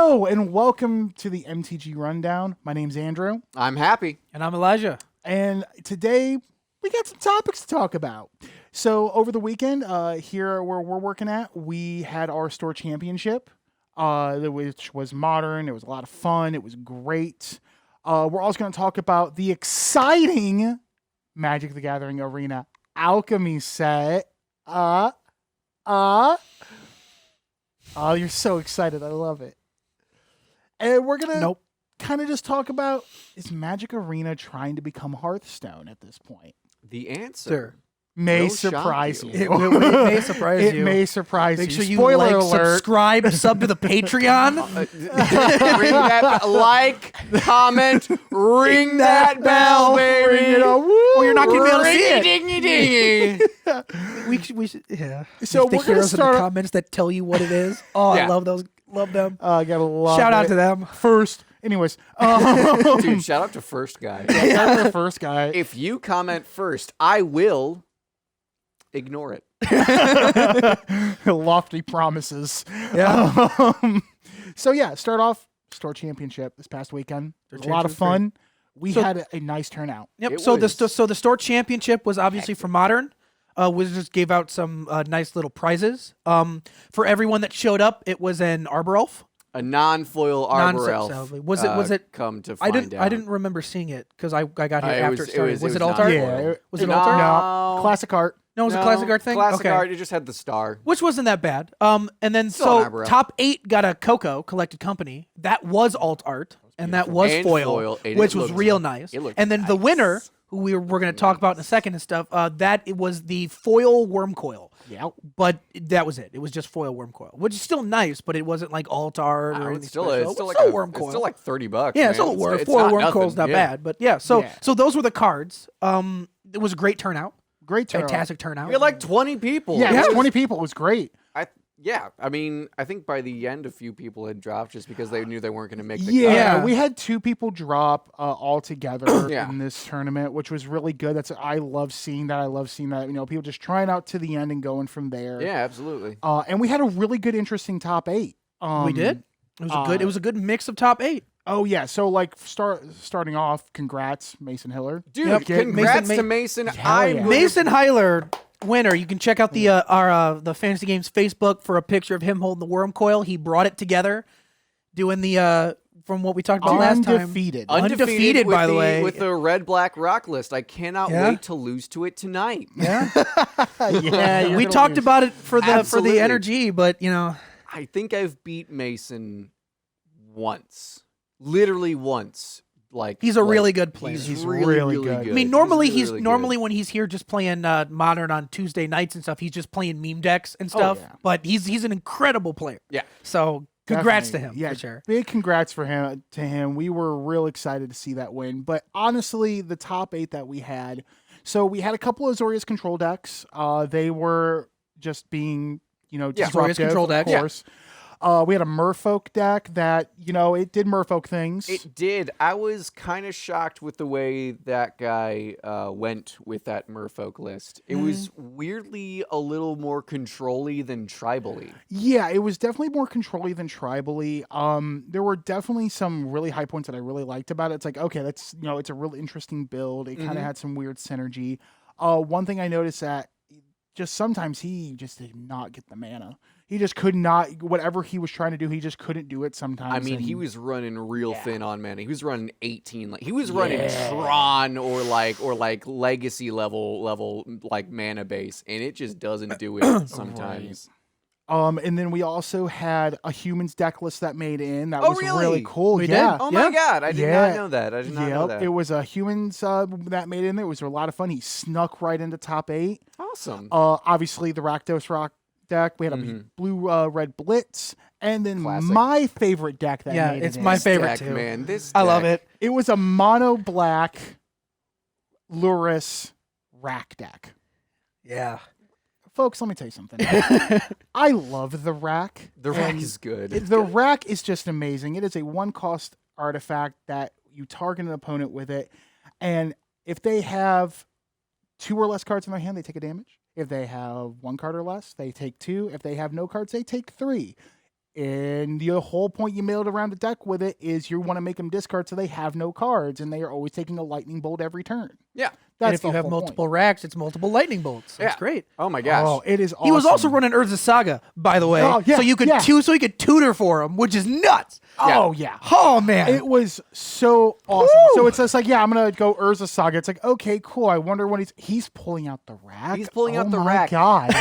Hello and welcome to the MTG Rundown. My name's Andrew. I'm happy. And I'm Elijah. And today we got some topics to talk about. So over the weekend, here where we're working at, we had our store championship, which was modern. It was a lot of fun. It was great. We're also going to talk about the exciting Magic the Gathering Arena Alchemy set. Oh, you're so excited. I love it. And we're going to kind of just talk about, is Magic Arena trying to become Hearthstone at this point? The answer May will surprise shock you. It may surprise It you. may surprise Make you. sure you Spoiler like, alert. subscribe, sub to the Patreon. Ring that like, comment, ring that bell, baby. Ring it up. Woo. Well, you're not going to be able to see it. Dingy. We should, yeah. So the we're gonna heroes in start- the comments that tell you what it is. Oh, Yeah. I love those. Love them. I got a lot. Shout out to them. First. Anyways. Dude, shout out to first guy. Shout out to the first guy. If you comment first, I will ignore it. Lofty promises. Yeah. So yeah, start off store championship this past weekend. It was a lot of Store fun. We So- had a nice turnout. Yep. It So was- the store championship was obviously for Modern. Wizards gave out some nice little prizes. For everyone that showed up, it was an Arbor Elf. A non-foil Arbor Elf. Non-salvely. Was it? Come to I find didn't. out. I didn't remember seeing it because I got here It after was- it started. it Was was it not alt art? foil. Yeah. Was it No. alt art? No. Classic art. No, it was a classic art thing. Classic Okay. art. It just had the star. Which wasn't that bad. And then Still an Arbor so Elf. top 8 got a Coco Collected Company. That was alt art, and that was And foil, foil, and which it was looked- real nice. it looked And then the nice. winner, who we're going to talk about in a second and stuff, that it was the foil worm coil. Yeah. But that was it. It was just foil worm coil, which is still nice, but it wasn't like alt art or anything It's still, special. it's still It's like worm coil. It's still like $30. Yeah, man. it's all worm. It's Foil not worm nothing. coil's not Yeah. bad, but yeah. So Yeah. so those were the cards. It was a great turnout. Great turnout. Fantastic turnout. We had like 20 people. Yeah, It it was was- 20 people. It was great. I mean, I think by the end, a few people had dropped just because they knew they weren't going to make the Yeah, cut. Yeah. we had 2 people drop all together Yeah. in this tournament, which was really good. I love seeing that. I love seeing that. You know, people just trying out to the end and going from there. Yeah, absolutely. And we had a really good, interesting top 8. We did. It was a good. It was a good mix of top 8. Oh yeah. So like starting off, congrats, Mason Hiller. Dude, Yep. congrats Mason- to Mason. Hell I'm yeah. gonna- Mason Heiler, winner. You can check out the the Fantasy Games Facebook for a picture of him holding the worm coil. He brought it together, doing the from what we talked about last time. Undefeated. Undefeated, with by the way. with the red black rock list. I cannot Yeah. wait to lose to it tonight. Yeah, Yeah, you're we gonna talked lose. about it for the Absolutely. energy, but you know, I think I've beat Mason once, literally once. Like he's a really good player. He's really really, good. good. I mean, normally really, he's really normally good. when he's here just playing Modern on Tuesday nights and stuff. He's just playing meme decks and stuff. yeah. But he's an incredible player. Yeah. So congrats Definitely. to him for sure. Big congrats for him to him. We were real excited to see that win. But honestly, the top 8 that we had, so we had a couple of Azorius control decks. They were just being, Azorius disruptive, control of decks. course. We had a Merfolk deck that, it did Merfolk things. It did. I was kind of shocked with the way that guy went with that Merfolk list. It was weirdly a little more control-y than tribal-y. Yeah, it was definitely more control-y than tribally. There were definitely some really high points that I really liked about it. It's like, okay, that's, it's a really interesting build. It kind of had some weird synergy. One thing I noticed that just sometimes he just did not get the mana. He just could not, whatever he was trying to do, he just couldn't do it sometimes. I mean, and he was running real thin on mana. He was running 18. He was running Tron or like legacy level like mana base, and it just doesn't do it sometimes. And then we also had a humans deck list that made in. That Oh, was really? really cool. We did? yeah. Oh my god, I did Yeah. not know that. I did not know that. It was a humans that made in there. It was a lot of fun. He snuck right into top 8. Awesome. Obviously the Rakdos Rock deck. We had a blue red Blitz, and then Classic. my favorite deck that Yeah, made it's it my in. favorite deck, too. man. This I love deck. it. It was a mono black Luris rack deck. Yeah. Folks, let me tell you something. I love the rack. The rack and is good. The rack is just amazing. It is a 1-cost artifact that you target an opponent with it, and if they have 2 or less cards in their hand, they take a damage. If they have 1 card or less, they take 2. If they have no cards, they take 3. And the whole point you mailed around the deck with it is you want to make them discard so they have no cards, and they are always taking a lightning bolt every turn. Yeah. And That's if you the have whole multiple point. racks, it's multiple lightning bolts. That's great. Oh my gosh. Oh, it is awesome. He was also running Urza Saga, by the way. Oh, yeah, so you could yeah. so he could tutor for him, which is nuts. Oh, yeah. Oh man. It was so awesome. So it's just like, yeah, I'm going to go Urza Saga. It's like, okay, cool. I wonder what he's pulling out the rack. He's pulling out Oh the my rack. God.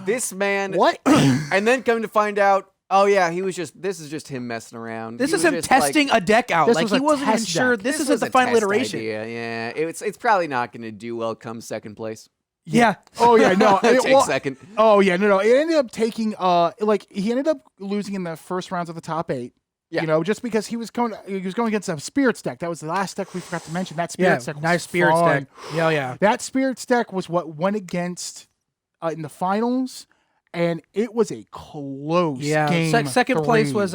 This man. What? And then come to find out, oh yeah, this is just him messing around. This He is was him just, like, testing a deck out. This Like was he a wasn't even test sure deck. this was isn't the a final test iteration. idea, yeah, it's probably not going to do well come second place. Yeah. Oh, yeah, no. Take second. Oh, yeah, no. It ended up taking, he ended up losing in the first rounds of the top 8. Yeah. You know, just because he was going against a Spirits deck. That was the last deck we forgot to mention. That Spirits deck was nice Spirits fun. deck. Yeah, yeah. That Spirits deck was what went against in the finals, and it was a close game. Second place 3. was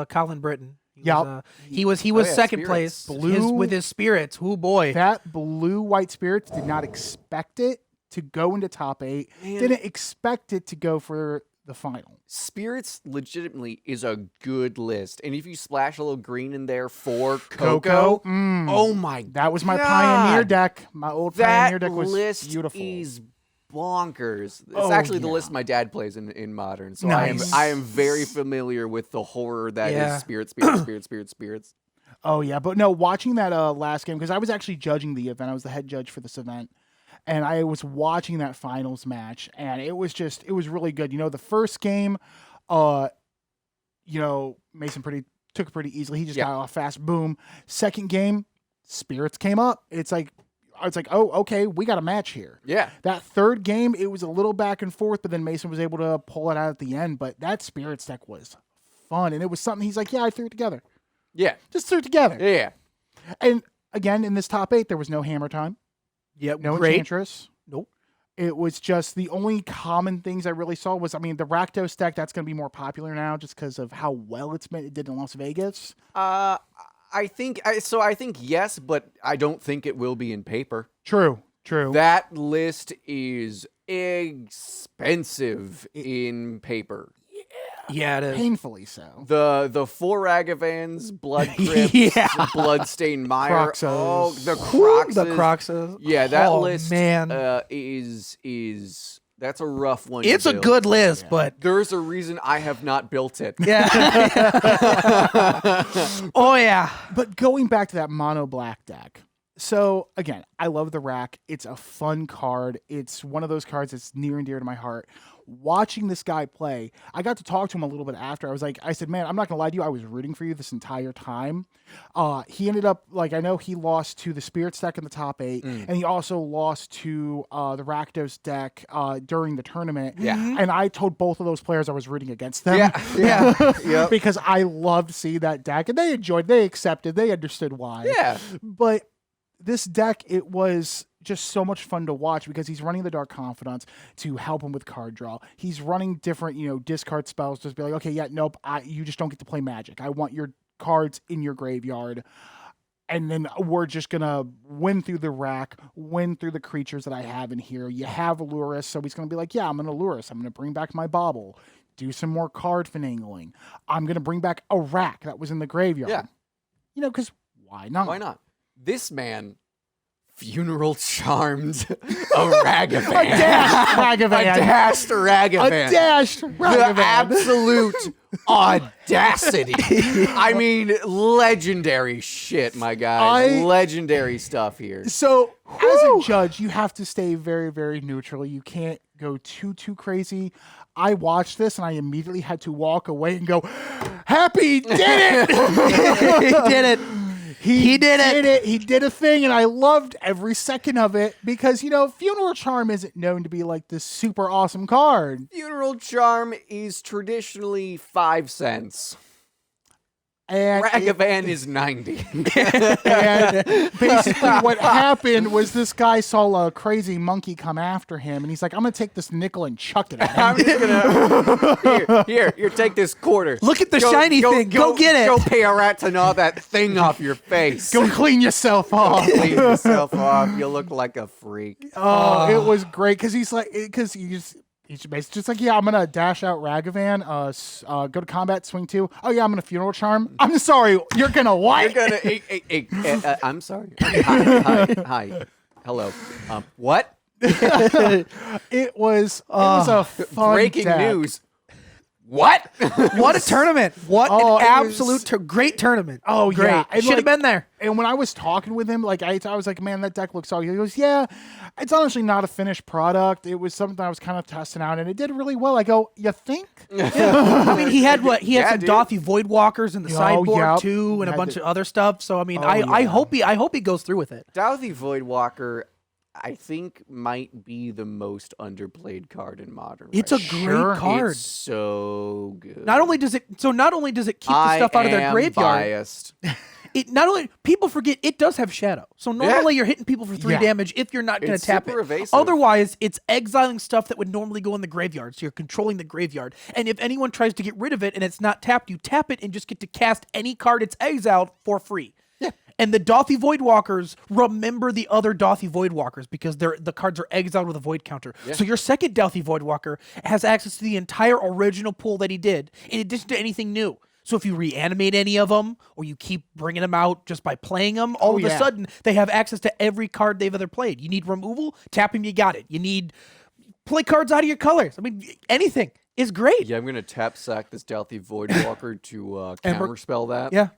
Colin Britton. Yep. He was yeah, second Spirits. place with his Spirits. Oh boy. That blue-white Spirits did not expect it to go into top 8. Man. Didn't expect it to go for the final. Spirits legitimately is a good list, and if you splash a little green in there for Coco, oh my That was my God. Pioneer deck. My old that Pioneer deck was list beautiful. is bonkers. It's Oh, actually the yeah. list my dad plays in Modern, so Nice. I am very familiar with the horror that is Spirits. Oh, yeah. But no, watching that last game, because I was actually judging the event. I was the head judge for this event. And I was watching that finals match, and it was really good. You know, the first game, Mason took it pretty easily. He just got off fast, boom. Second game, Spirits came up. It's like, oh, okay, we got a match here. Yeah. That third game, it was a little back and forth, but then Mason was able to pull it out at the end. But that Spirits deck was fun, and it was something he's like, yeah, I threw it together. Yeah. Just threw it together. Yeah. And again, in this top 8, there was no hammer time. Yep. No Great. Enchantress. Nope. It was just the only common things I really saw was, the Rakdos deck, that's going to be more popular now just because of how well it did in Las Vegas. I think yes, but I don't think it will be in paper. True. That list is expensive in paper. Yeah, it is. Painfully so. The 4 Ragavans, Blood Crypts, Bloodstained Mire. Croxos. Oh, the Croxos. The Croxos. Yeah, that Oh, list man. is that's a rough one. to It's a build. good list, but There's a reason I have not built it. yeah. Oh yeah. But going back to that mono black deck. So again, I love the rack. It's a fun card. It's one of those cards that's near and dear to my heart. Watching this guy play, I got to talk to him a little bit after. I said, man, I'm not gonna lie to you. I was rooting for you this entire time. He ended up, I know he lost to the Spirits deck in the top 8, and he also lost to the Rakdos deck during the tournament. Yeah. And I told both of those players I was rooting against them. Yeah. Because I loved seeing that deck, and they accepted, they understood why. Yeah. But this deck, it was just so much fun to watch because he's running the Dark Confidants to help him with card draw. He's running different, discard spells. Just be like, okay, yeah, nope, you just don't get to play Magic. I want your cards in your graveyard. And then we're just going to win through the rack, win through the creatures that I have in here. You have Luris, so he's going to be like, yeah, I'm going to Luris. I'm going to bring back my Bauble, do some more card finagling. I'm going to bring back a rack that was in the graveyard. Yeah. Because why not? Why not? This man funeral charmed a Ragavan. A dashed Ragavan. A dashed Ragavan. A dashed Ragavan. The absolute audacity. I mean, legendary shit, my guys. Legendary stuff here. So, as a judge, you have to stay very, very neutral. You can't go too crazy. I watched this and I immediately had to walk away and go, Happy did it! He did it. He did it. He did a thing, and I loved every second of it because, Funeral Charm isn't known to be like this super awesome card. Funeral Charm is traditionally 5 cents. And Ragavan is 90. And basically what happened was this guy saw a crazy monkey come after him, and he's like, I'm going to take this nickel and chuck it at him. I'm just gonna here, take this quarter. Look at the shiny thing. Go get it. Go pay a rat to gnaw that thing off your face. Go clean yourself off. Clean yourself off. You look like a freak. Oh, it was great because He's basically just like, yeah, I'm gonna dash out Ragavan, go to combat, swing 2. Oh yeah, I'm gonna Funeral Charm. I'm sorry, you're gonna what? You're gonna. I'm sorry. Hi. Hello. What? It was a fun Breaking deck. news. What? What a tournament! What Oh, an it absolute great tournament! Oh, great. yeah. And, Should have like, been there. And when I was talking with him, like I was like, man, that deck looks so good. He goes, yeah, it's honestly not a finished product. It was something I was kind of testing out, and it did really well. I go, you think? I mean, he had what? He had Yeah, some dude. Dothy Voidwalkers in the sideboard yep. too, and a Had bunch the- of other stuff. So I mean, Oh, I yeah. hope he goes through with it. Douthie Voidwalker, I think, might be the most underplayed card in Modern. It's right a now. great card. It's so good. Not only does it keep the stuff out of their graveyard. Biased. It not only people forget it does have shadow. So normally you're hitting people for 3 Yeah. damage if you're not going to It's tap super it. evasive. Otherwise, it's exiling stuff that would normally go in the graveyard. So you're controlling the graveyard. And if anyone tries to get rid of it and it's not tapped, you tap it and just get to cast any card it's exiled for free. Yeah. And the Dothy Voidwalkers remember the other Dothy Voidwalkers because the cards are exiled with a void counter. So your second Dothy Voidwalker has access to the entire original pool that he did, in addition to anything new. So if you reanimate any of them, or you keep bringing them out just by playing them, all of a sudden they have access to every card they've ever played. You need removal, tap him, you got it. You need play cards out of your colors. I mean, anything is great. Yeah, I'm gonna tap sack this Douthie Voidwalker to counterspell that. Yeah.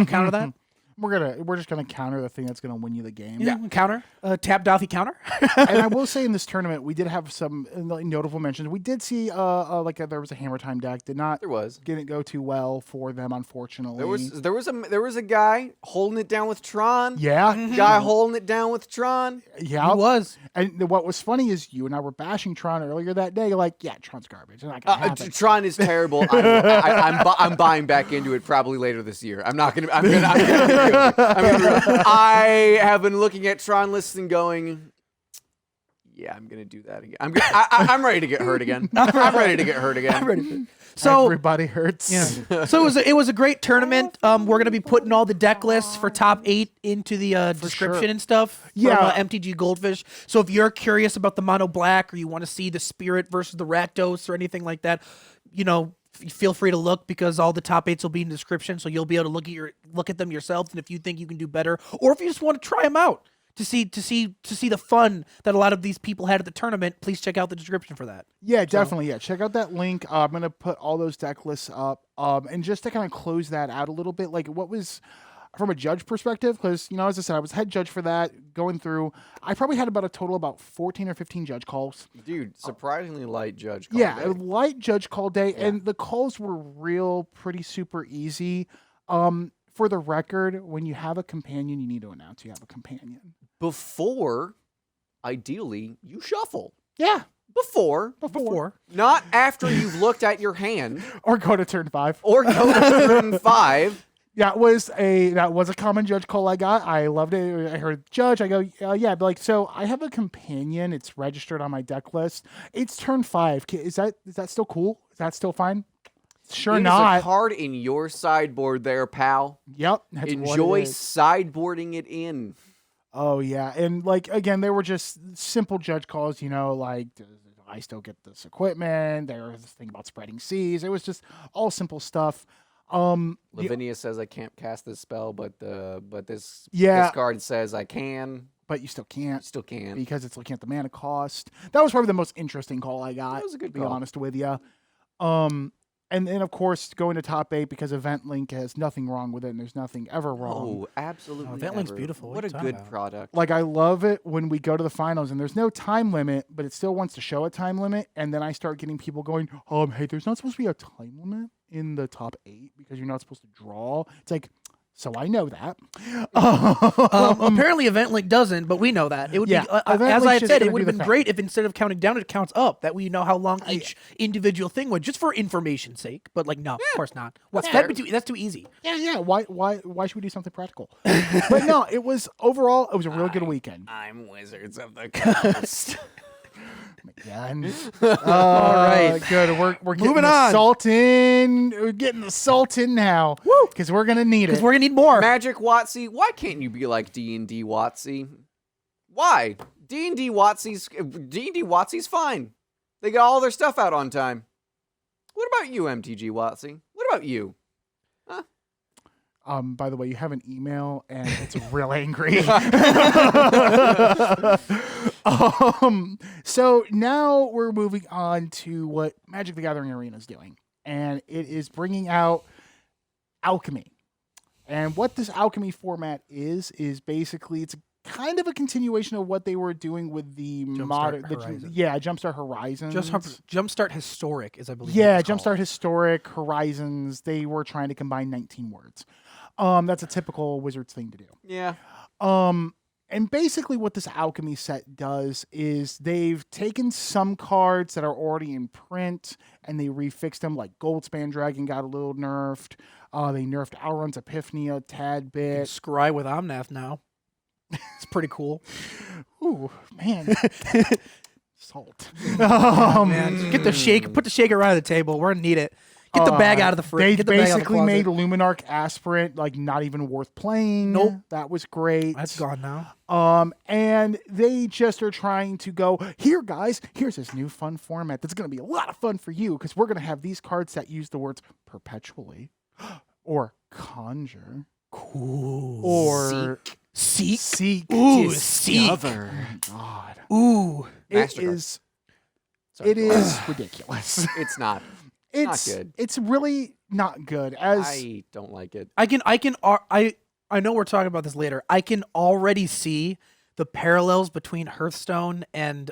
Counter that. We're just gonna counter the thing that's gonna win you the game. Yeah. Counter. Tap Dothy counter. And I will say in this tournament, we did have some notable mentions. We did see there was a Hammer Time deck. There was. Didn't go too well for them, unfortunately. There was a guy holding it down with Tron. Yeah. Guy holding it down with Tron. Yeah. He was. And what was funny is you and I were bashing Tron earlier that day. You're like, yeah, Tron's garbage. It's not gonna happen. Tron is terrible. I'm buying back into it probably later this year. I have been looking at Tron lists and going, yeah, I'm gonna do that again. I'm ready to get hurt again. I'm ready to get hurt again. So Everybody hurts. yeah. So it was a great tournament. We're gonna be putting all the deck lists for top 8 into the description sure. and stuff. Yeah. From, MTG Goldfish. So if you're curious about the mono black, or you want to see the Spirit versus the Rakdos or anything like that, feel free to look, because all the top 8s will be in the description. So you'll be able to look at them yourself, and if you think you can do better, or if you just want to try them out to see the fun that a lot of these people had at the tournament, please check out the description for that. Yeah, definitely. Yeah, check out that link. I'm gonna put all those deck lists up. And just to kind of close that out a little bit, like what was from a judge perspective, because as I said, I was head judge for that. Going through, I probably had about a total about 14 or 15 judge calls. Dude, surprisingly light judge call Yeah, day. a light judge call day, and the calls were pretty super easy. For the record, when you have a companion, you need to announce you have a companion. Before, ideally, you shuffle. Yeah, Before. Not after you've looked at your hand or go to turn 5. or go to turn 5. That was a common judge call I got. I loved it. I heard judge. I go, yeah, but so I have a companion. It's registered on my deck list. It's turn 5. Is that still cool? Is that still fine? Sure It is not. a card in your sideboard there, pal. Yep. That's what Enjoy it is. sideboarding it in. Oh yeah, and again, they were just simple judge calls. Like, do I still get this equipment? There was this thing about spreading seas. It was just all simple stuff. Lavinia says I can't cast this spell, but this card says I can. But you still can't. Still can. Because it's looking at the mana cost. That was probably the most interesting call I got. That was a good to be call. honest with you. And then, of course, going to top 8 because Event Link has nothing wrong with it, and there's nothing ever wrong. Oh, absolutely. Event Link's ever. beautiful. What What a are you good talking product. Like, I love it when we go to the finals, and there's no time limit, but it still wants to show a time limit, and then I start getting people going, hey, there's not supposed to be a time limit in the top 8 because you're not supposed to draw. It's like, so I know that. Apparently, Event Link doesn't, but we know that. It would Yeah, be, Event as Link's I had just said, gonna it would do have the been thing. great if instead of counting down, it counts up. That way, you know how long each individual thing was, just for information's sake. But no, of course not. That's too easy. Yeah. Why should we do something practical? But no, it was overall, it was a real good weekend. I'm Wizards of the Coast. Again. All right. Good. We're getting Moving the on. salt in. We're getting the salt in now. Woo. Because we're gonna need Because it. we're gonna need more. Magic Watsy, why can't you be like D&D Watsy? Why? D&D Watsy's fine. They got all their stuff out on time. What about you, MTG Watsy? What about you? By the way, you have an email and it's real angry. So now we're moving on to what Magic the Gathering Arena is doing, and it is bringing out Alchemy. And what this Alchemy format is basically it's kind of a continuation of what they were doing with the modern, Jumpstart Horizons. Jumpstart Historic is, I believe. Yeah, Jumpstart Historic, Horizons. They were trying to combine 19 words. That's a typical Wizards thing to do. Yeah. And basically what this Alchemy set does is they've taken some cards that are already in print and they refixed them, like Goldspan Dragon got a little nerfed. They nerfed Alrund's Epiphany a tad bit. Scry with Omnath now. It's pretty cool. Ooh, man. Salt. Man, get the shake. Put the shaker right on the table. We're gonna need it. Get the bag out of the fridge. They basically made Luminarch Aspirant like not even worth playing. Nope. That was great. That's gone now. And they just are trying to go, here, guys, here's this new fun format that's going to be a lot of fun for you because we're going to have these cards that use the words perpetually or conjure. Cool. Or seek. Ooh, Discover. Oh, God. Ooh. It is ridiculous. It's not. It's not good. It's really not good. I don't like it. I know we're talking about this later. I can already see the parallels between Hearthstone and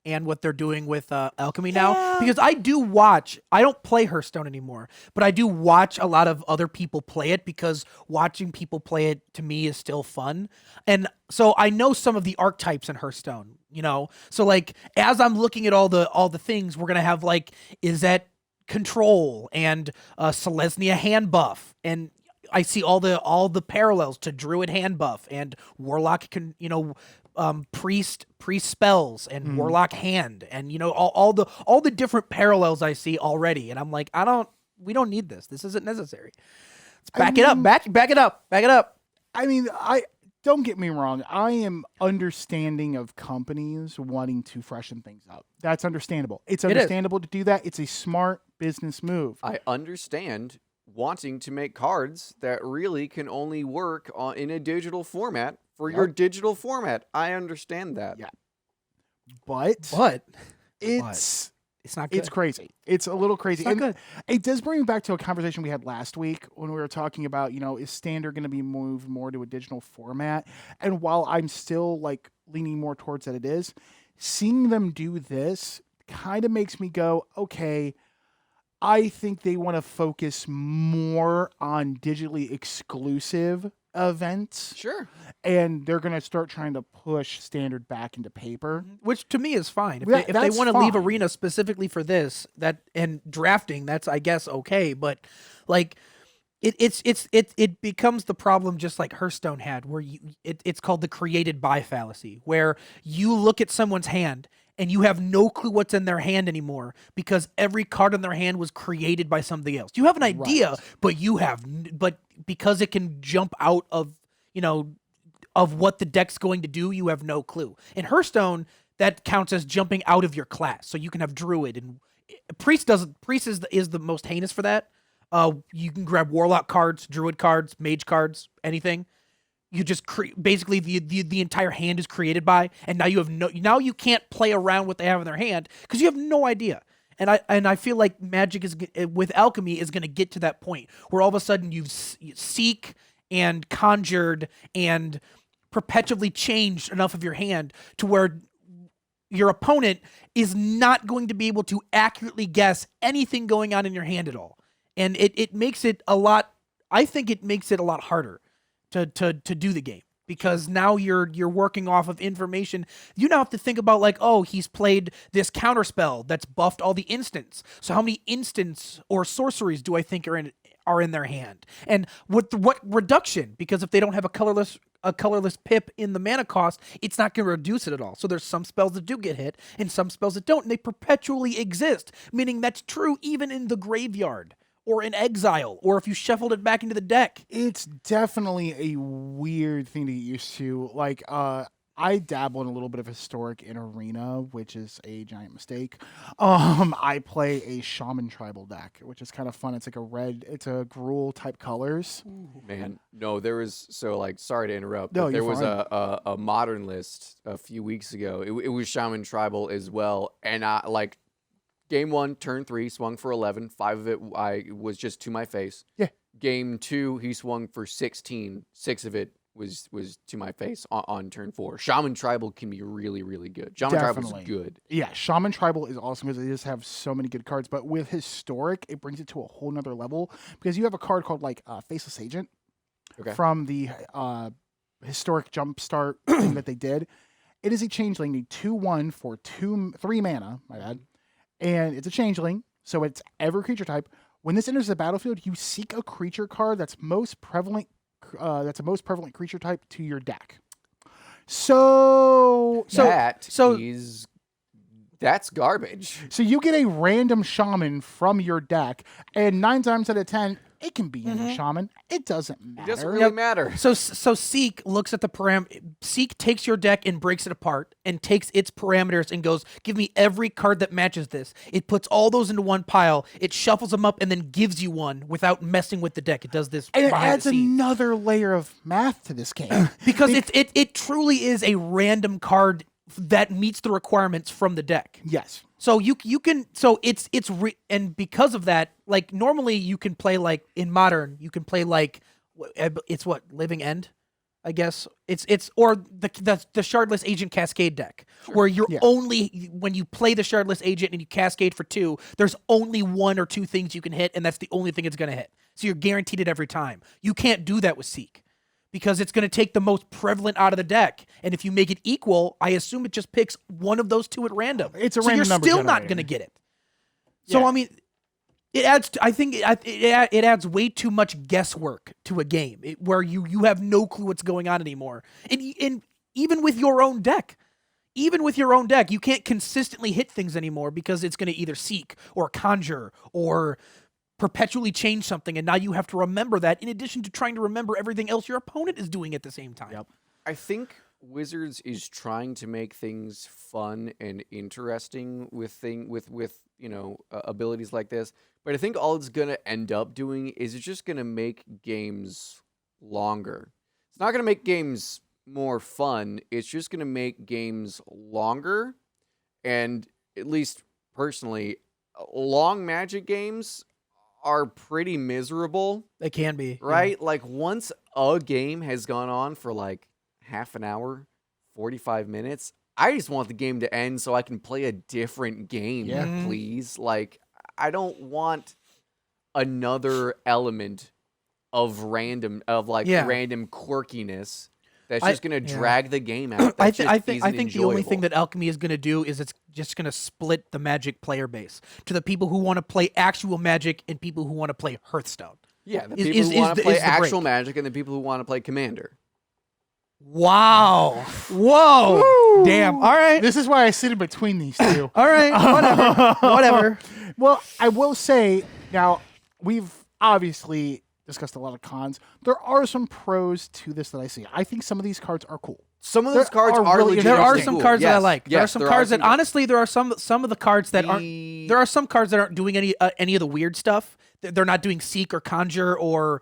what they're doing with Alchemy now, because I don't play Hearthstone anymore, but I do watch a lot of other people play it because watching people play it to me is still fun. And so I know some of the archetypes in Hearthstone, so like as I'm looking at all the things, we're going to have like, is that control and Selesnya hand buff, and I see all the parallels to Druid hand buff and Warlock priest spells and Warlock hand, and all the different parallels I see already, and I'm like, we don't need this. This isn't necessary. Let's back it up. I mean, I don't get me wrong. I am understanding of companies wanting to freshen things up. That's understandable. It's understandable to do that. It's a smart business move. I understand wanting to make cards that really can only work in a digital format for your digital format. I understand that. Yeah. But it's not good. It's crazy. It's a little crazy. It's not good. It does bring me back to a conversation we had last week when we were talking about, is Standard going to be moved more to a digital format? And while I'm still like leaning more towards that it is, seeing them do this kind of makes me go, okay, I think they want to focus more on digitally exclusive events. Sure. And they're going to start trying to push Standard back into paper. Which to me is fine. If they want to leave Arena specifically for this, and drafting, that's, I guess, okay. But like it becomes the problem just like Hearthstone had, where it's called the created by fallacy, where you look at someone's hand and you have no clue what's in their hand anymore because every card in their hand was created by something else. You have an idea, but because it can jump out of what the deck's going to do, you have no clue. In Hearthstone, that counts as jumping out of your class. So you can have Druid, and Priest is the most heinous for that. You can grab Warlock cards, Druid cards, Mage cards, anything. You just basically the entire hand is created by, and now you can't play around what they have in their hand because you have no idea. And I feel like Magic with Alchemy is going to get to that point where all of a sudden you seek and conjured and perpetually changed enough of your hand to where your opponent is not going to be able to accurately guess anything going on in your hand at all. And it makes it a lot. I think it makes it a lot harder to do the game, because now you're working off of information. You now have to think about like, oh, he's played this counter spell that's buffed all the instants. So how many instants or sorceries do I think are in their hand? And what reduction? Because if they don't have a colorless pip in the mana cost, it's not going to reduce it at all. So there's some spells that do get hit and some spells that don't, and they perpetually exist, meaning that's true even in the graveyard or in exile, or if you shuffled it back into the deck. It's definitely a weird thing to get used to. Like, I dabble in a little bit of Historic in Arena, which is a giant mistake. I play a Shaman Tribal deck, which is kind of fun. It's like it's a Gruul type colors. Man, no, there was sorry to interrupt, No, but there you're was fine. a modern list a few weeks ago. It was Shaman Tribal as well, and game 1, turn 3, swung for 11. 5 of it I was just to my face. Yeah. Game 2, he swung for 16. 6 of it was to my face on turn 4. Shaman Tribal can be really, really good. Shaman Tribal is good. Yeah, Shaman Tribal is awesome because they just have so many good cards. But with Historic, it brings it to a whole nother level because you have a card called Faceless Agent from the Historic Jumpstart thing that they did. It is a changeling, a 2/1 for 3 mana, my bad. And it's a changeling, so it's every creature type. When this enters the battlefield, you seek a creature card that's most prevalent. That's a most prevalent creature type to your deck. That's garbage. So you get a random shaman from your deck, and 9 times out of 10, it can be any shaman. It doesn't matter. It doesn't really matter. So Seek looks at the Seek takes your deck and breaks it apart and takes its parameters and goes, give me every card that matches this. It puts all those into one pile. It shuffles them up and then gives you one without messing with the deck. It does this, and it behind adds the scenes. another layer of math to this game because it truly is a random card that meets the requirements from the deck. Yes. So you can and because of that, like normally you can play like in Modern, you can play like it's what Living End, I guess it's or the Shardless Agent Cascade deck where you're only when you play the Shardless Agent and you cascade for 2, there's only 1 or 2 things you can hit, and that's the only thing it's gonna hit. So you're guaranteed it every time. You can't do that with Seek, because it's going to take the most prevalent out of the deck. And if you make it equal, I assume it just picks one of those 2 at random. It's a so random you're number still not generator. going to get it. So, I mean, it adds, I think it adds way too much guesswork to a game where you have no clue what's going on anymore. And even with your own deck, you can't consistently hit things anymore because it's going to either Seek or Conjure or perpetually change something, and now you have to remember that in addition to trying to remember everything else your opponent is doing at the same time. I think Wizards is trying to make things fun and interesting with abilities like this, but I think all it's going to end up doing is it's just going to make games longer. It's not going to make games more fun. It's just going to make games longer, and at least personally, long Magic games are pretty miserable. They can be. Right? Yeah. Like once a game has gone on for like half an hour, 45 minutes, I just want the game to end so I can play a different game, please. Like I don't want another element of random quirkiness that's just going to drag the game out. I think the only thing that Alchemy is going to do is it's just going to split the Magic player base to the people who want to play actual Magic and people who want to play Hearthstone. Yeah, the people who want to play actual Magic and the people who want to play Commander. Wow. Whoa. Woo. Damn. All right. This is why I sit in between these 2. All right. Whatever. Well, I will say, now, we've obviously discussed a lot of cons. There are some pros to this that I see. I think some of these cards are cool. Some of those cards are really There are some cool. cards that I like. Yes, there are some cards that honestly there are some of the cards that aren't. There are some cards that aren't doing any of the weird stuff. They're not doing Seek or Conjure or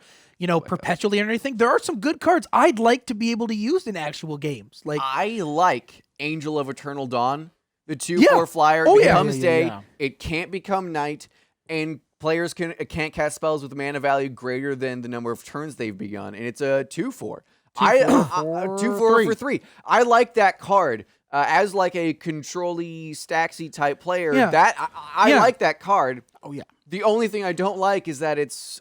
perpetually or anything. There are some good cards I'd like to be able to use in actual games. Like I like Angel of Eternal Dawn, the 2/4 flyer. Becomes day. It can't become night, and players can't cast spells with a mana value greater than the number of turns they've begun, and it's a 2/4. 2/4 for 3. I like that card as like a control-y, stacksy type player. Yeah. I like that card. Oh yeah. The only thing I don't like is that it's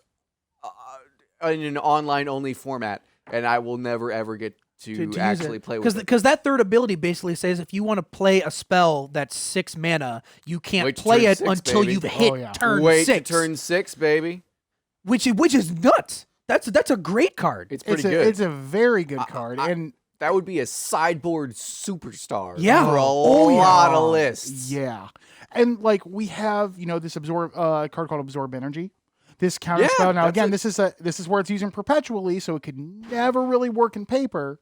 in an online-only format, and I will never ever get to actually play with it. Because that third ability basically says if you want to play a spell that's 6 mana, you can't play it until you've hit turn 6. Wait to turn 6, baby. Which is nuts. That's a great card. It's pretty good. It's a very good card, and that would be a sideboard superstar. Yeah. For a lot of lists. Yeah, and like we have this card called Absorb Energy. This counter spell. Now again, this is where it's using perpetually, so it could never really work in paper.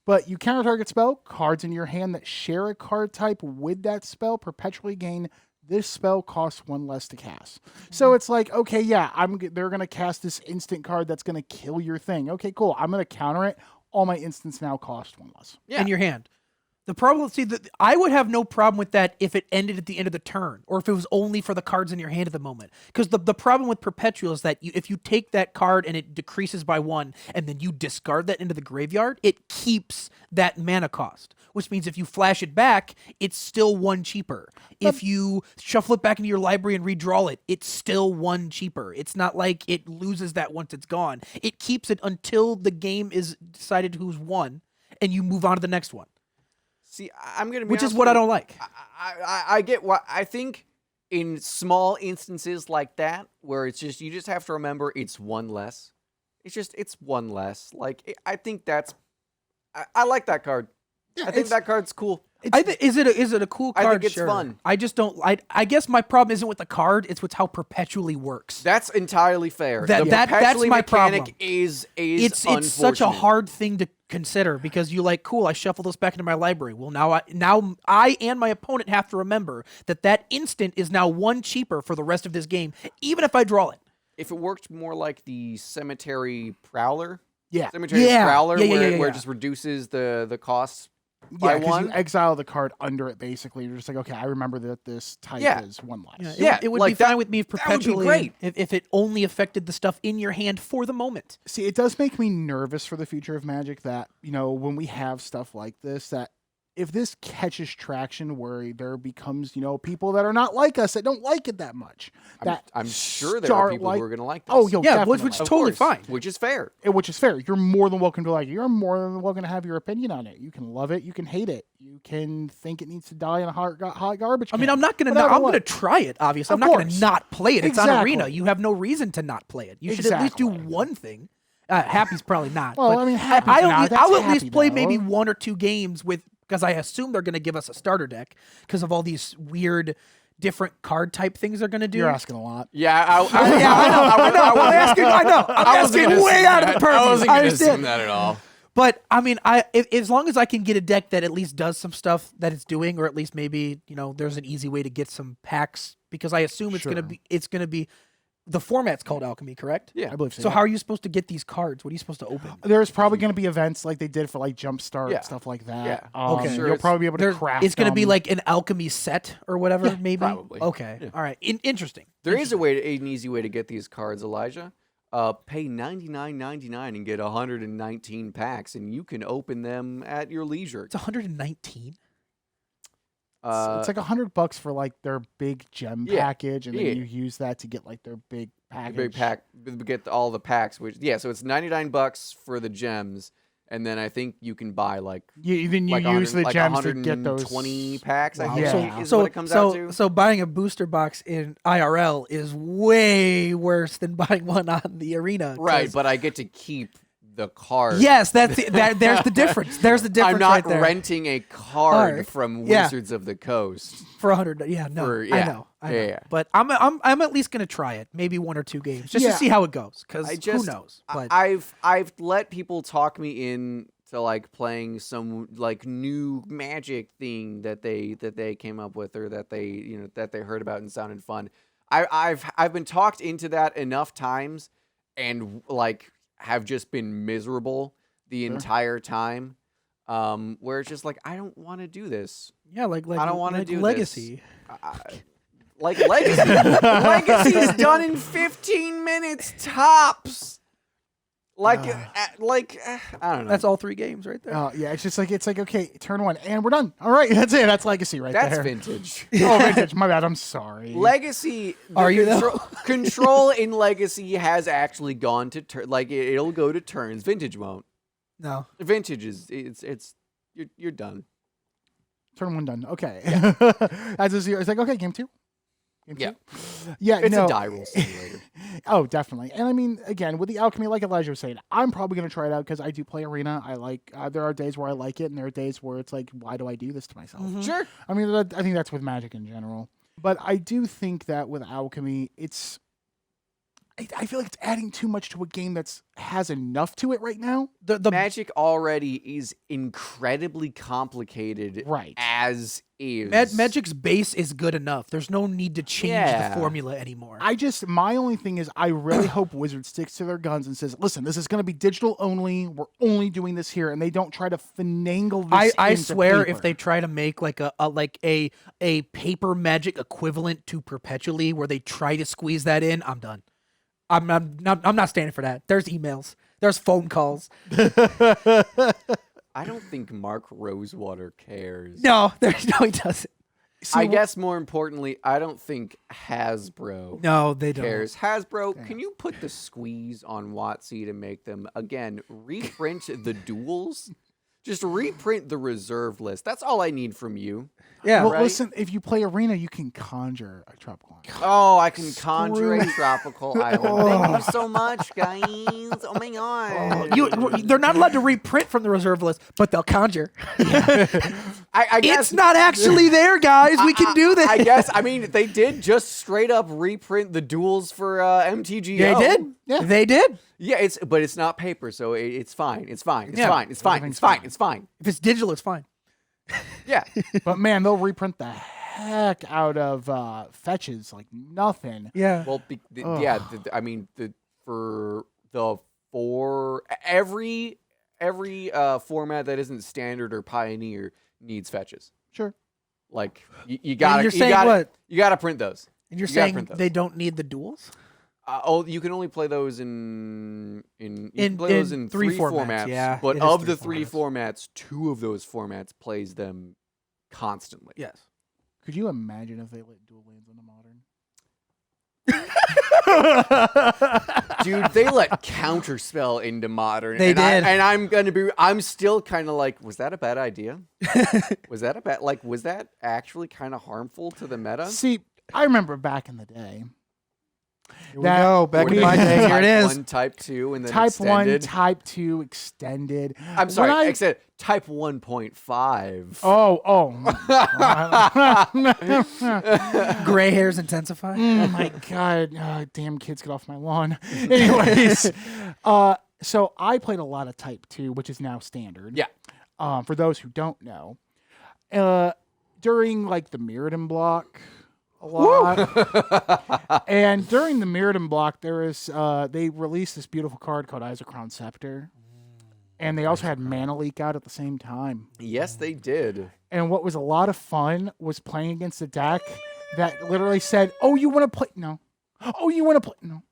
But you counter target spell, cards in your hand that share a card type with that spell perpetually gain. This spell costs 1 less to cast. So it's like, okay, yeah, they're going to cast this instant card that's going to kill your thing. Okay, cool. I'm going to counter it. All my instants now cost 1 less. In your hand. The problem, I would have no problem with that if it ended at the end of the turn, or if it was only for the cards in your hand at the moment. Because the problem with Perpetual is that if you take that card and it decreases by 1, and then you discard that into the graveyard, it keeps that mana cost. Which means if you flash it back, it's still 1 cheaper. If you shuffle it back into your library and redraw it, it's still 1 cheaper. It's not like it loses that once it's gone. It keeps it until the game is decided who's won, and you move on to the next one. See, I'm gonna be which is what I don't like. I get what I think in small instances like that, where it's just you just have to remember it's 1 less. It's 1 less. Like I think I like that card. Yeah, I think that card's cool. Is it a cool card? I think it's sure. fun. I just don't. I guess my problem isn't with the card. It's with how Perpetually works. That's entirely fair. That's my problem. Is it's such a hard thing to consider because you cool. I shuffle this back into my library. Well, now I and my opponent have to remember that instant is now 1 cheaper for the rest of this game, even if I draw it. If it worked more like the Cemetery Prowler, where it just reduces the costs. Yeah, because you exile the card under it, basically. You're just like, okay, I remember that this type is 1 less. It would be fine with me if Perpetually, if it only affected the stuff in your hand for the moment. See, it does make me nervous for the future of Magic that, when we have stuff like this, that if this catches traction where there becomes, people that are not like us, that don't like it that much. I'm sure there are people who are going to like this. Oh, definitely. Which is totally fine. Which is fair. Which is fair. You're more than welcome to like it. You're more than welcome to have your opinion on it. You can love it. You can hate it. You can think it needs to die in a hot garbage can. I mean, I'm not going to. I'm going to try it. Obviously, I'm not going to not play it. It's on Arena. You have no reason to not play it. You should at least do one thing. Happy's probably not. Well, I mean, I'll at least play maybe 1 or 2 games with. Because I assume they're going to give us a starter deck because of all these weird, different card type things they're going to do. You're asking a lot. Yeah, I know. I'm asking way out of the purview. I wasn't going to assume that at all. But I mean, as long as I can get a deck that at least does some stuff that it's doing, or at least maybe there's an easy way to get some packs. Because I assume it's going to be. The format's called Alchemy, correct? Yeah, I believe so. So how are you supposed to get these cards? What are you supposed to open? There's probably going to be events like they did for Jumpstart, stuff like that. Yeah. Okay. You'll probably be able to craft. It's going to be like an Alchemy set or whatever, maybe? Probably. Okay. Yeah. All right. Interesting. There is an easy way to get these cards, Elijah. Pay $99.99 and get 119 packs, and you can open them at your leisure. It's 119? It's like $100 for their big gem package, and then you use that to get their big package. Big pack, get all the packs. So it's $99 for the gems, and then I think you can buy you use the gems to get those 20 packs. Wow. I think is what it comes out to. So buying a booster box in IRL is way worse than buying one on the Arena, right? But I get to keep the card. Yes, there's the difference. The's the difference. I'm not right there. renting a card from Wizards of the Coast for $100. Yeah, no, I know. Yeah. But I'm at least gonna try it. Maybe 1 or 2 games just to see how it goes. Because who knows? But I've let people talk me in to playing some new Magic thing that they came up with or that they heard about and sounded fun. I've been talked into that enough times and have just been miserable the entire time, where it's just I don't want to do this. Yeah, I don't want to do Legacy. Legacy. Legacy is done in 15 minutes tops. I don't know. That's all 3 games right there. Yeah, it's just okay, turn 1 and we're done. All right, that's it. That's Legacy there. That's vintage. Oh, vintage. My bad. I'm sorry. Legacy. Are you though? Control in Legacy has actually gone to turn. It'll go to turns. Vintage won't. No. Vintage is you're done. Turn 1 done. Okay. As a 0, it's okay, game 2. Yeah. Yeah, it's a die roll simulator. Oh, definitely. And I mean, again, with the Alchemy, like Elijah was saying, I'm probably going to try it out because I do play Arena. I there are days where I like it, and there are days where it's why do I do this to myself? Mm-hmm. Sure. I mean, I think that's with Magic in general. But I do think that with Alchemy, I feel like it's adding too much to a game that's has enough to it right now. The Magic already is incredibly complicated, Right. as is. Magic's base is good enough. There's no need to change the formula anymore. My only thing is I really hope Wizards sticks to their guns and says, listen, this is going to be digital only. We're only doing this here, and they don't try to finagle this. I into swear, paper. if they try to make like a paper Magic equivalent to Perpetually, where they try to squeeze that in, I'm done. I'm not standing for that. There's emails. There's phone calls. I don't think Mark Rosewater cares. No, he doesn't. See, I guess more importantly, I don't think Hasbro No, they don't. cares. Hasbro, can you put the squeeze on WotC to make them, again, reprint the duels? Just reprint the reserve list. That's all I need from you. Yeah. Well, right? listen, if you play Arena, you can conjure a tropical island. Oh, I can conjure a tropical island. Thank you so much, guys. Oh my god. They're not allowed to reprint from the reserve list, but they'll conjure. I guess It's not actually there, guys. We can do this. I guess. I mean, they did just straight up reprint the duels for MTG. They did. Yeah. They did. Yeah, but it's not paper, so it's fine. It's fine. It's Yeah. fine. It's fine. It's fine. It's fine. If it's digital, it's fine. Yeah. But man, they'll reprint the heck out of fetches like nothing. Yeah. Well, I mean, every format that isn't standard or pioneer needs fetches. Sure. Like you gotta, you're saying what? You gotta print those. And you're You gotta saying print those. they don't need the duels? You can only play those in three three formats. Yeah, But it is of three the three formats, two of those formats plays them constantly. Yes. Could you imagine if they let dual lands into Modern? Dude, they let counterspell into Modern. They did. I'm still kind of like, was that a bad idea? Was that actually kind of harmful to the meta? See, I remember back in the day. Here we go. Back in my day. Here it Type is. 1, Type 2, and then Type extended. 1, Type 2, extended. I'm sorry, When I extended. Type 1.5. Gray hairs intensify. Oh my god! Damn kids, get off my lawn. Anyways, so I played a lot of Type 2, which is now standard. Yeah. For those who don't know, during like the Mirrodin block, a lot, and during the Mirrodin block, there is they released this beautiful card called Isochron Scepter, and they also had Mana Leak out at the same time. Yes, they did. And what was a lot of fun was playing against a deck that literally said, "Oh, you want to play? No. Oh, you want to play? No.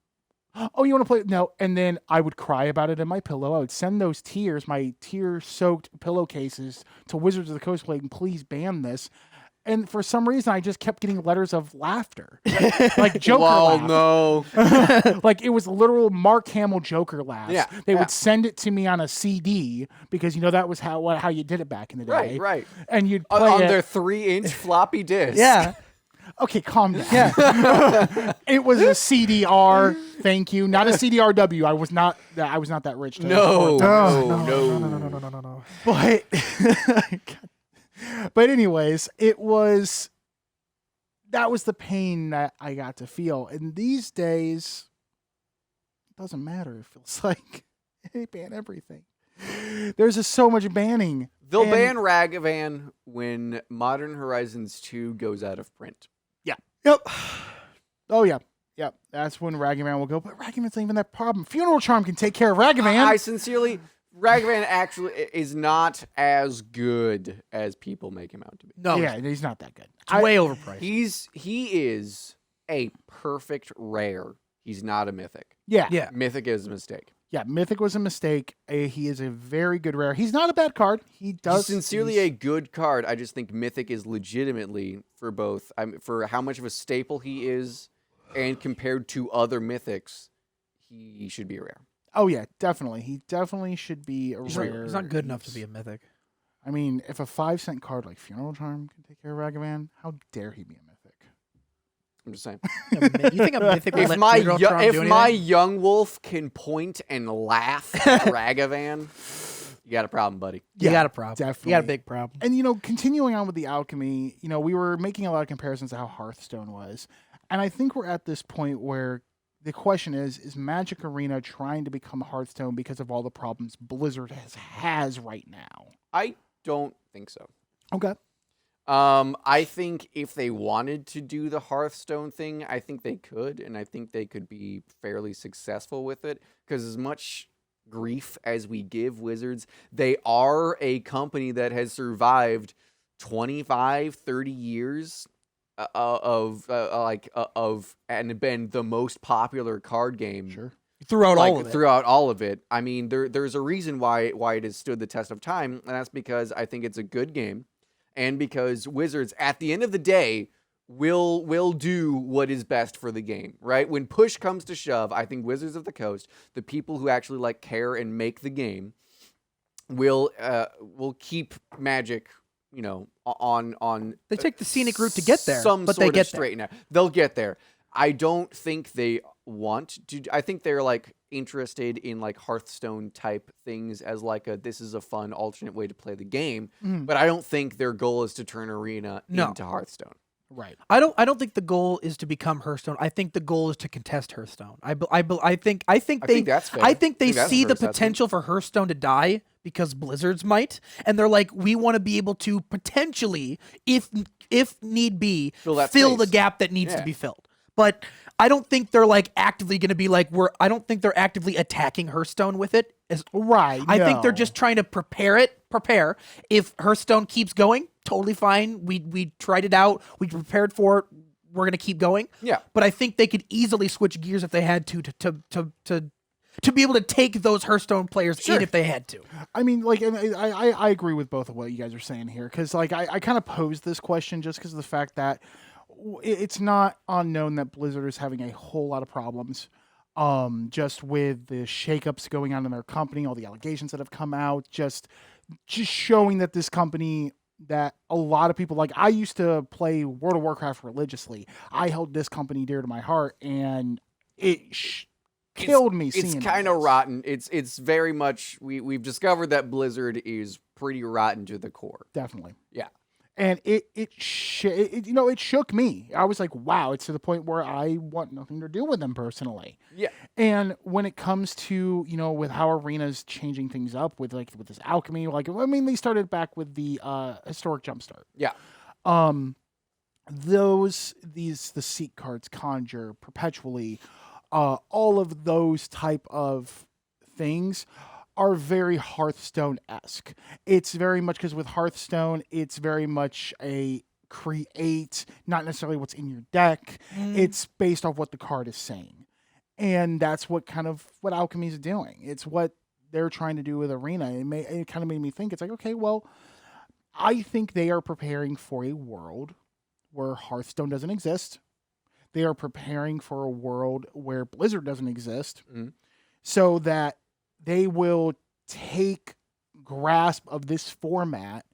Oh, you want to play? No." And then I would cry about it in my pillow. I would send those tears, my tear-soaked pillowcases, to Wizards of the Coast playing, "Please ban this." And for some reason, I just kept getting letters of laughter, like Joker laugh. no. Like it was literal Mark Hamill Joker laughs. Yeah, They yeah. would send it to me on a CD because that was how you did it back in the day. Right. And you'd play On it. their 3-inch floppy disk. Yeah. Okay, calm down. Yeah. It was a CDR. Thank you, not a CDRW. I was not that rich. To No. afford that. No. But anyways, that was the pain that I got to feel. And these days, it doesn't matter. It feels like they ban everything. There's just so much banning. They'll ban Ragavan when Modern Horizons 2 goes out of print. Yep. Oh, yeah. Yep. That's when Ragavan will go. But Ragavan's not even that problem. Funeral Charm can take care of Ragavan. I sincerely... Ragavan actually is not as good as people make him out to be. No. Yeah, he's not that good. It's way overpriced. He is a perfect rare. He's not a mythic. Yeah. Yeah. Mythic is a mistake. Yeah, Mythic was a mistake. He is a very good rare. He's not a bad card. He's sincerely a good card. I just think Mythic is legitimately for both. For how much of a staple he is, and compared to other Mythics, he should be a rare. Oh yeah, definitely. He definitely should be a rare. He's not good enough to be a mythic. I mean, if a 5-cent card like Funeral Charm can take care of Ragavan, how dare he be a mythic? I'm just saying. You think a mythic will If let my Funeral Charm do my anything? young wolf can point and laugh at Ragavan, you got a problem, buddy. You got a problem. Definitely. You got a big problem. And continuing on with the alchemy, we were making a lot of comparisons to how Hearthstone was, and I think we're at this point where the question is Magic Arena trying to become Hearthstone because of all the problems Blizzard has right now? I don't think so. Okay. I think if they wanted to do the Hearthstone thing, I think they could, and I think they could be fairly successful with it, because as much grief as we give Wizards, they are a company that has survived 25, 30 years of and been the most popular card game. Sure. Throughout all of it. I mean, there's a reason why it has stood the test of time, and that's because I think it's a good game. And because Wizards, at the end of the day, will do what is best for the game, right? When push comes to shove, I think Wizards of the Coast, the people who actually care and make the game, will keep Magic, on. They take the scenic route to get there, but they get straight there. They'll get there. I don't think they want to. I think they're interested in Hearthstone type things as this is a fun alternate way to play the game. But I don't think their goal is to turn Arena into Hearthstone. Right. I don't think the goal is to become Hearthstone. I think the goal is to contest Hearthstone. I think that's fair. I think they see the potential for Hearthstone to die because Blizzards might, and they're like, we want to be able to potentially, if need be, fill the gap that needs to be filled. But I don't think they're actively going to be I don't think they're actively attacking Hearthstone with it. Right. I think they're just trying to prepare. If Hearthstone keeps going, totally fine. We tried it out. We prepared for it. We're going to keep going. Yeah. But I think they could easily switch gears if they had to be able to take those Hearthstone players in if they had to. I mean, and I agree with both of what you guys are saying here, because I kind of posed this question just because of the fact that it's not unknown that Blizzard is having a whole lot of problems just with the shakeups going on in their company, all the allegations that have come out, just showing that this company, that a lot of people, I used to play World of Warcraft religiously. I held this company dear to my heart, and it killed me seeing it's kind of rotten. It's very much, we've discovered that Blizzard is pretty rotten to the core. Definitely. Yeah. And it shook me. I was like, wow, it's to the point where I want nothing to do with them personally. Yeah. And when it comes to, with how Arena's changing things up with this alchemy, they started back with the historic jumpstart. Yeah. The Seek cards, Conjure, Perpetually, all of those type of things are very Hearthstone-esque. It's very much, because with Hearthstone, it's very much a create, not necessarily what's in your deck. It's based off what the card is saying. And that's what Alchemy is doing. It's what they're trying to do with Arena. It kind of made me think, it's okay, well, I think they are preparing for a world where Hearthstone doesn't exist. They are preparing for a world where Blizzard doesn't exist, so that they will take grasp of this format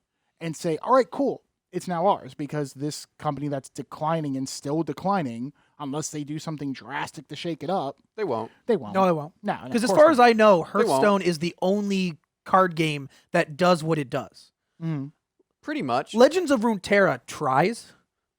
and say, all right, cool, it's now ours, because this company that's declining and still declining, unless they do something drastic to shake it up. They won't. No, they won't. No, because as far as I know, Hearthstone is the only card game that does what it does. Pretty much. Legends of Runeterra tries,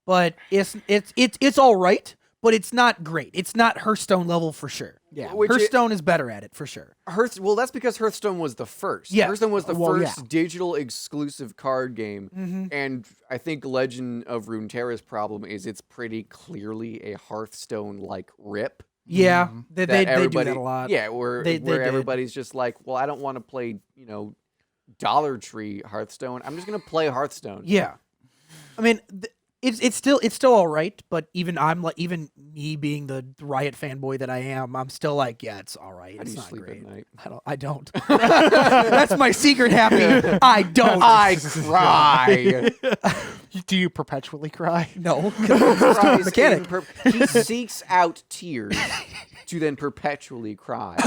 but it's all right. But it's not great. It's not Hearthstone level for sure. Yeah, Hearthstone is better at it for sure. Well, that's because Hearthstone was the first. Yeah. Hearthstone was the first digital exclusive card game, and I think Legend of Runeterra's problem is it's pretty clearly a Hearthstone-like rip. Yeah, they do that a lot. Yeah, where everybody's just like, well, I don't want to play, Dollar Tree Hearthstone. I'm just gonna play Hearthstone. Yeah, I mean. It's still all right, but even me being the Riot fanboy that I am, I'm still like, yeah, it's all right. It's not great. At night? I don't. That's my secret happy. I don't. I cry. Do you perpetually cry? No, it's mechanic. He seeks out tears to then perpetually cry.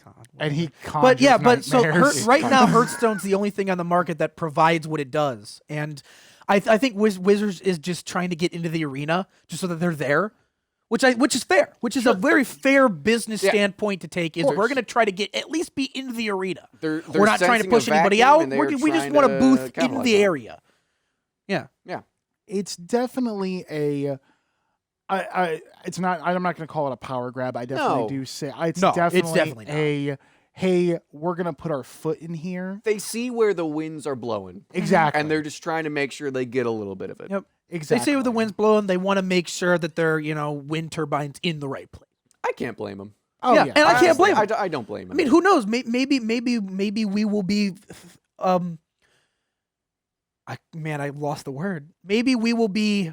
God, and he conjures right now Hearthstone's the only thing on the market that provides what it does, and I think Wizards is just trying to get into the arena just so that they're there, which is fair, which is a very fair business standpoint to take. Is we're going to try to at least be into the arena. They're we're not trying to push anybody out. We just want a booth in the area. Yeah, it's definitely It's not. I'm not going to call it a power grab. I definitely do say it's No, definitely, it's definitely not. a hey, we're going to put our foot in here. They see where the winds are blowing. Exactly. And they're just trying to make sure they get a little bit of it. Yep. Exactly. They see where the wind's blowing. They want to make sure that their wind turbines in the right place. I can't blame them. Oh yeah, yeah. and I can't blame them. I don't blame them. I mean, who knows? Maybe we will be. I lost the word. Maybe we will be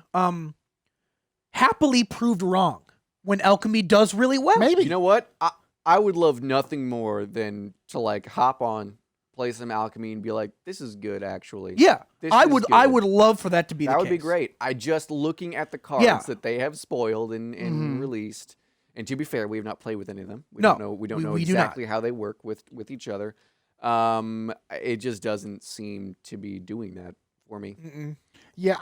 happily proved wrong when alchemy does really well. Maybe. You know what? I would love nothing more than to like hop on, play some alchemy, and be like, "This is good, actually." Yeah, This I is would. good. I would love for that to be. That the would be case. great. I just looking at the cards Yeah. that they have spoiled and released. And to be fair, we have not played with any of them. We No, don't know. We don't know we do not. exactly how they work with each other. It just doesn't seem to be doing that for me. Mm-mm. Yeah,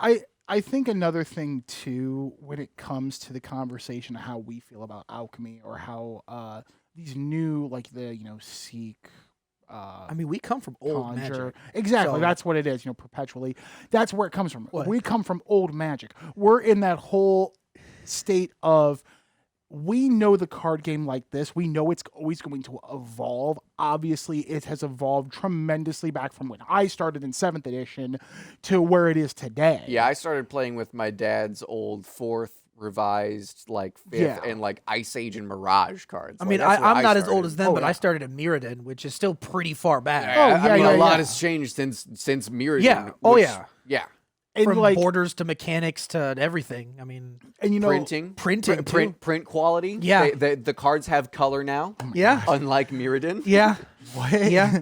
I think another thing too, when it comes to the conversation of how we feel about alchemy or how these new like the seek. I mean, we come from old Conjure. magic. Exactly. So- That's what it is, perpetually. That's where it comes from. What? We come from old magic. We're in that whole state of we know the card game like this. We know it's always going to evolve. Obviously, it has evolved tremendously back from when I started in 7th edition to where it is today. Yeah, I started playing with my dad's old 4th revised, like 5th, Yeah. and like Ice Age and Mirage cards. I Like, mean, that's where I'm not as started. old as them, Oh, but yeah. I started at Mirrodin, which is still pretty far back. Oh, I mean, yeah, a lot yeah. has changed since Mirrodin. Yeah. Oh, which- yeah. Yeah. And From like, borders to mechanics to everything. I mean, and Printing too. print quality. Yeah. The cards have color now, yeah, unlike Mirrodin. yeah, what? yeah.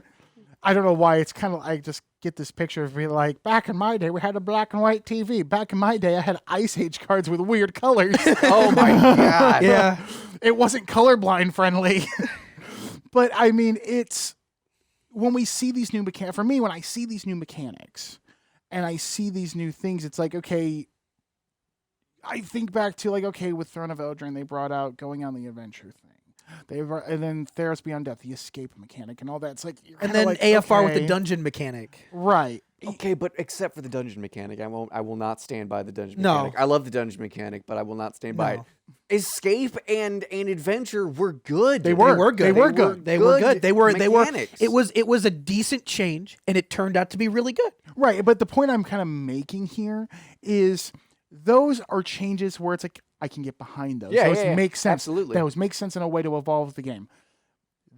I don't know why. It's kind of I just get this picture of me like back in my day we had a black and white TV. Back in my day I had Ice Age cards with weird colors. Oh my god. Yeah. It wasn't colorblind friendly. But I mean, it's when we see these new mechanics. For me, when I see these new mechanics and I see these new things, it's like, okay, I think back to like, okay, with Throne of Eldraine, they brought out going on the adventure thing. And then Theros Beyond Death, the escape mechanic, and all that. It's like, you're And kinda then like, AFR with okay, the dungeon mechanic. right? Okay, but except for the dungeon mechanic, I will not stand by the dungeon No. mechanic. I love the dungeon mechanic, but I will not stand by it. No. Escape and adventure were good. They were. They were good. They were good. They were good. They were. mechanics. It was a decent change, and it turned out to be really good. Right, but the point I'm kind of making here is those are changes where it's like I can get behind those. Yeah, those yeah, yeah. make sense. Absolutely. Those make sense in a way to evolve the game.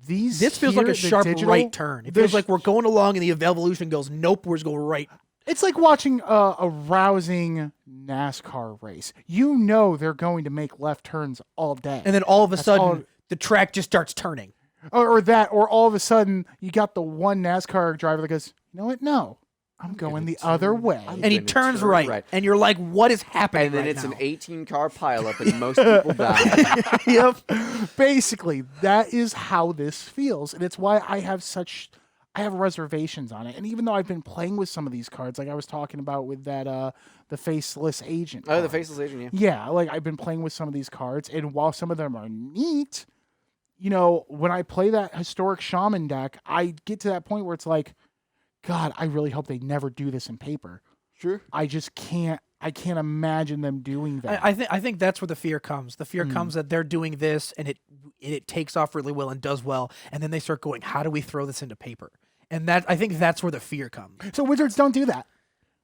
This feels like here, a the sharp digital- right turn. It the feels sh- like we're going along, and the evolution goes, nope, we're just going right. It's like watching a rousing NASCAR race. You know they're going to make left turns all day. And then all of a sudden, all- the track just starts turning. or all of a sudden you got the one NASCAR driver that goes, you know what? No, I'm going the other way. And he gonna turns turn right. right. And you're like, what is happening And then right it's now? an 18-car pileup, and most people die. Yep. Basically, that is how this feels, and it's why I have reservations on it. And even though I've been playing with some of these cards, like I was talking about with that the Faceless Agent. Oh, the card. Faceless Agent, yeah. Yeah, like I've been playing with some of these cards, and while some of them are neat, when I play that historic shaman deck, I get to that point where it's like, God, I really hope they never do this in paper. Sure. I just can't. I can't imagine them doing that. I think that's where the fear comes. The fear comes that they're doing this and it takes off really well and does well, and then they start going, how do we throw this into paper? And I think that's where the fear comes. So Wizards don't do that.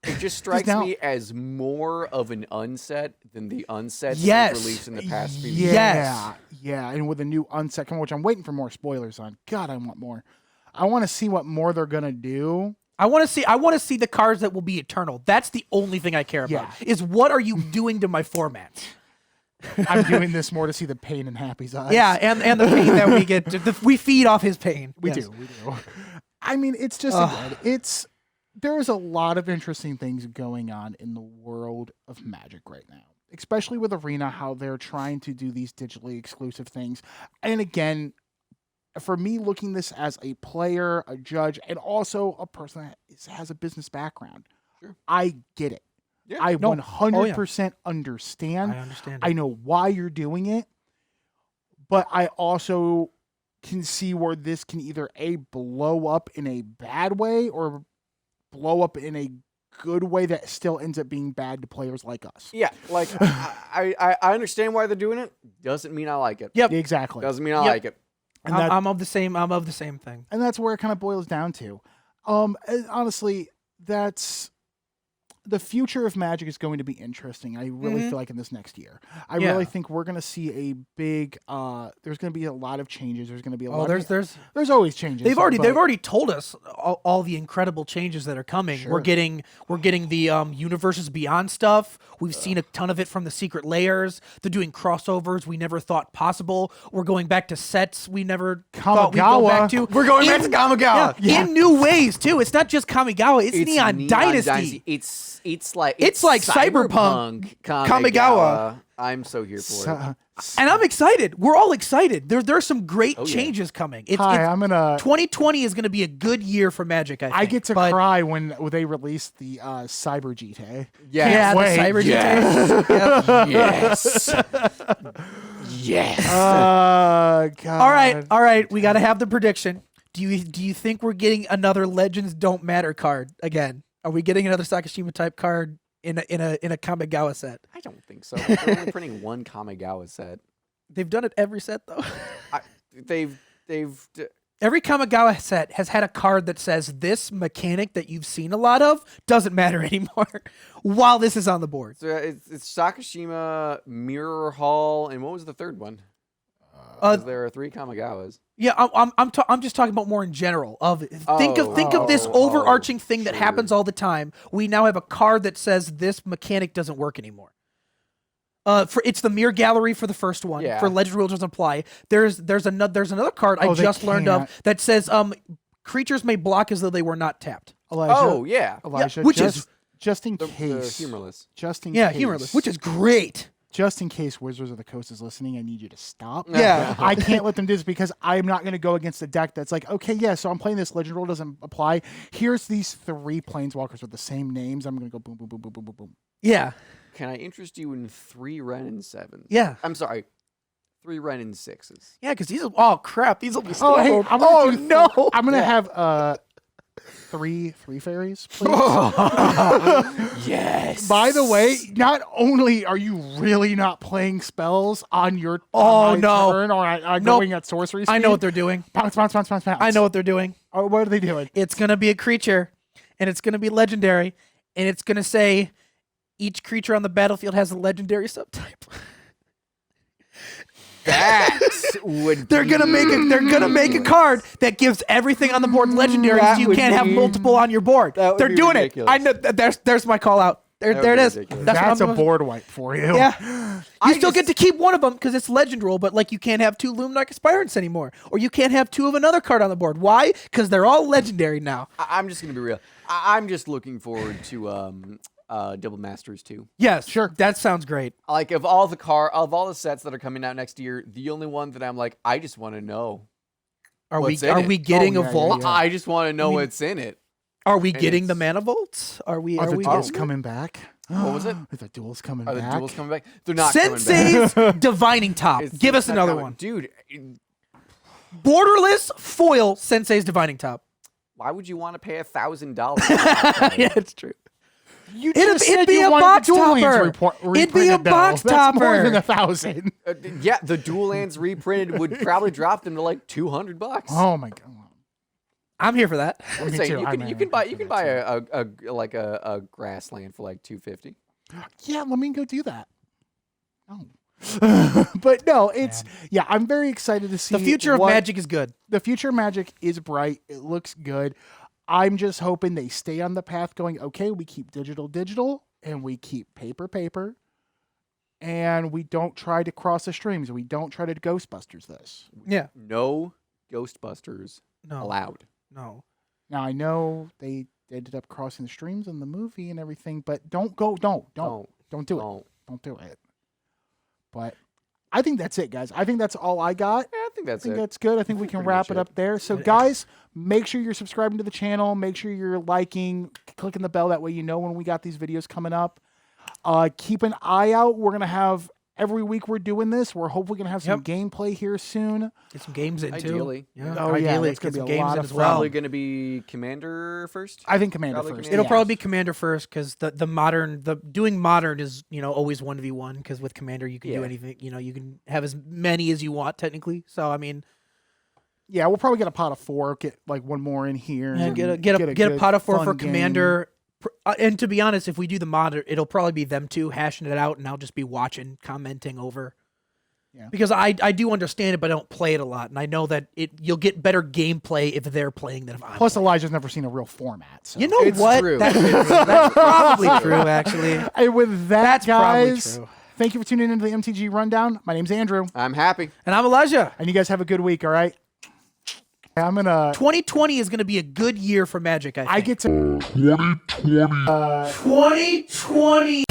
It just strikes now- me as more of an unset than the unsets Yes. released in the past few Yeah, years. Yes. yeah, and with a new unset coming, which I'm waiting for more spoilers on. God, I want more. I want to see what more they're gonna do. I want to see the cards that will be eternal. That's the only thing I care about. Yeah. Is what are you doing to my formats? I'm doing this more to see the pain in Happy's eyes. Yeah, and the pain that we get, we feed off his pain. we Yes. do. I mean, it's just again, there's a lot of interesting things going on in the world of Magic right now, especially with Arena, how they're trying to do these digitally exclusive things. And again, for me, looking this as a player, a judge, and also a person that has a business background, Sure. I get it. Yeah. I No. 100% understand. I understand. I know why you're doing it, but I also can see where this can either blow up in a bad way or blow up in a good way that still ends up being bad to players like us. Yeah, like I understand why they're doing it. Doesn't mean I like it. Yep. Exactly. Doesn't mean I like it. And I'm of the same thing. And that's where it kind of boils down to. And honestly, that's the future of Magic is going to be interesting. I really feel like in this next year, I really think we're going to see a big. There's going to be a lot of changes. There's going to be a lot. There's always changes. They've already told us all the incredible changes that are coming. Sure. We're getting the Universes Beyond stuff. We've seen a ton of it from the Secret Layers. They're doing crossovers we never thought possible. We're going back to sets we never thought we'd go back to. We're going back to Kamigawa in new ways too. It's not just Kamigawa. It's Neon Dynasty. It's like Cyberpunk Kamigawa. I'm so here for it. And I'm excited. We're all excited. There's some great changes coming. I'm gonna. 2020 is gonna be a good year for Magic. I think. I get to cry when they release the Cyber GT. Yeah, the Cyber GT. Yes. Yes. God. All right. We got to have the prediction. Do you think we're getting another Legends Don't Matter card again? Are we getting another Sakashima type card in a Kamigawa set? I don't think so. They're only printing one Kamigawa set. They've done it every set though. Every Kamigawa set has had a card that says this mechanic that you've seen a lot of doesn't matter anymore while this is on the board. So it's Sakashima, Mirror Hall, and what was the third one? There are 3 Kamigawas. Yeah, I'm just talking about more in general. Think of this overarching thing that happens all the time. We now have a card that says this mechanic doesn't work anymore. It's the Mirror Gallery for the first one. Yeah. For Legend Rules doesn't apply. There's another card I just learned of that says creatures may block as though they were not tapped. Elijah, which is just in case. Humorless. Just in case. Humorless, which is great. Just in case Wizards of the Coast is listening, I need you to stop. Yeah. I can't let them do this because I'm not going to go against a deck that's like, okay, yeah, so I'm playing this Legend Rule doesn't apply. Here's these 3 Planeswalkers with the same names. I'm going to go boom, boom, boom, boom, boom, boom, boom. Yeah. Can I interest you in 3 Ren and 7s? Yeah. I'm sorry. 3 Ren and 6s. Yeah, because these are, oh crap, these will be Oh, hey, no. I'm going to have 3 fairies, please. Yes. By the way, not only are you really not playing spells on your turn or going at sorcery speed. I know what they're doing. Pounce, pounce, pounce, pounce, pounce. I know what they're doing. Oh, what are they doing? It's going to be a creature, and it's going to be legendary, and it's going to say each creature on the battlefield has a legendary subtype. They're gonna make a card that gives everything on the board legendary, so you can't have multiple on your board. They're doing ridiculous. it. I know. There's my call out. There it is. Ridiculous. That's a board wipe for you. Yeah. You still get to keep one of them because it's legend rule, but like you can't have 2 Luminarch Aspirants anymore, or you can't have 2 of another card on the board. Why? Because they're all legendary now. I'm just gonna be real. I'm just looking forward to Double Masters 2. Yes, sure. That sounds great. Like of all the sets that are coming out next year, the only one that I'm like, I just want to know. Are we getting a vault? Yeah. I just want to know what's in it. Are we getting the Mana Vaults? Are the duels coming back? What was it? Are the duels coming back? back? Are the duels coming back? They're not Sensei's coming back. Divining Top. Give us another one. Dude. Borderless foil Sensei's Divining Top. Why would you want to pay $1,000? Yeah, it's true. It'd be a box topper. It'd be a box topper. That's more than 1,000. Yeah, the Dual Lands reprinted would probably drop them to like $200. Oh my god. I'm here for that. I'm saying you can buy a grassland for like $250. Yeah, let me go do that. Oh. But no, I'm very excited to see the future of Magic is good. The future of Magic is bright. It looks good. I'm just hoping they stay on the path going, okay, we keep digital, and we keep paper, and we don't try to cross the streams. We don't try to Ghostbusters this. Yeah. No Ghostbusters allowed. No. Now, I know they ended up crossing the streams in the movie and everything, but don't do it. Don't do it. But I think that's it, guys. I think that's all I got. Yeah, I think that's it. That's good. I think we can wrap it up there. So, guys, make sure you're subscribing to the channel. Make sure you're liking, clicking the bell. That way you know when we got these videos coming up. Keep an eye out. We're going to have every week we're doing this. We're hopefully going to have some gameplay here soon. Get some games in, too. Ideally. Yeah. Oh, yeah. Ideally, It's going get to some be a games lot in of as fun. well. Probably going to be Commander first? I think Commander Probably first. Commander. It'll probably be Commander first because doing modern is always 1v1 because with Commander you can do anything. You can have as many as you want technically. So I mean, yeah, we'll probably get a pot of 4, get like one more in here. yeah, and get a good, pot of 4 fun for game. Commander. And to be honest, if we do the mod, it'll probably be them two hashing it out, and I'll just be watching, commenting over. Yeah. Because I do understand it, but I don't play it a lot, and I know that you'll get better gameplay if they're playing than if I'm. Plus, playing. Elijah's never seen a real format. So. You know It's what? true. That's probably true, actually. Hey, with that, That's probably guys, true. thank you for tuning into the MTG Rundown. My name's Andrew, I'm happy. And I'm Elijah. and you guys have a good week. All right. I'm gonna. 2020 is going to be a good year for Magic. I think. I get to 2020. 2020.